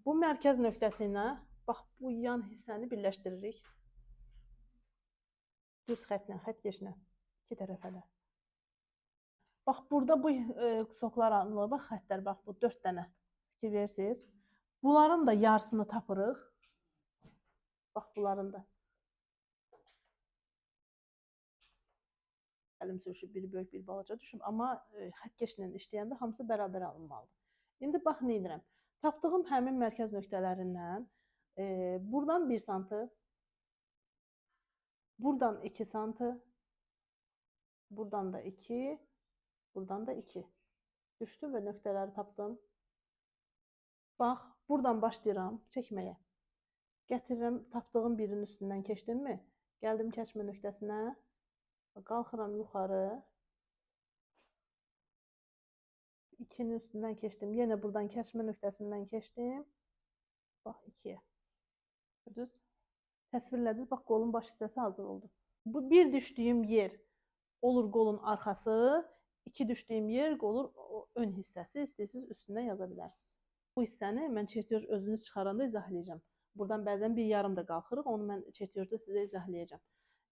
Bu mərkəz nöqtəsi ilə bax bu yan hissəni birləşdiririk. Düz xətlə, xəttkeşlə iki tərəfə də. Bax burada bu soklar alınır, bax xəttlər, bax bu 4 dənə fikir verirsiniz. Bunların da yarısını tapırıq. Bax bunların da. Əlim sürüşüb, biri böyük, bir balaca düşüb, amma xəttkeşlə işləyəndə hamısı bərabər alınmalıdır. İndi bax nə edirəm? Tapdığım həmin mərkəz nöqtələrindən buradan 1 sm, buradan 2 sm, buradan da 2, buradan da 2 düşdü və nöqtələri tapdım. Bax, buradan başlayıram çəkməyə. Gətirirəm, tapdığım birinin üstündən keçdimmi? Gəldim kəsmə nöqtəsinə, qalxıram yuxarı. 2-nin üstündən keçdim. Yenə buradan kəsmə nöqtəsindən keçdim. Bax 2-yə. Gördünüz? Təsvirlədiniz. Bax qolun baş hissəsi hazır oldu. Bu bir düşdüyüm yer olur qolun arxası, 2 düşdüyüm yer olur ön hissəsi. İstəyirsiniz üstündən yaza bilərsiniz. Bu hissəni mən çertyoz özünüz çıxaranda izah edəcəm. Buradan bəzən bir yarım da qalxırıq. Onu mən çertyozda sizə izah edəcəm.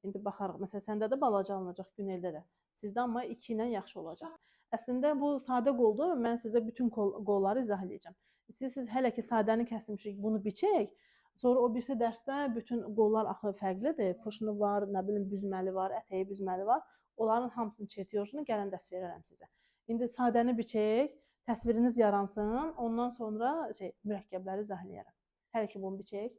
İndi baxarıq. Məsələn, səndə də balaca alınacaq, Güneldə də. Sizdə amma 2 ilə yaxşı olacaq. Əslində bu sadə qoldur. Mən sizə bütün qolları izah edəcəm. Siz hələ ki sadəni kəsmişik, bunu biçək. Sonra o birisi dərsdə bütün qollar axı fərqlidir. Puşnu var, nə bilim büzməli var, ətəyi büzməli var. Onların hamısının çertyozunu gələn dərs verərəm sizə. İndi sadəni biçək, təsviriniz yaransın. Ondan sonra mürəkkəbləri izah edərəm. Hələ ki bunu biçək.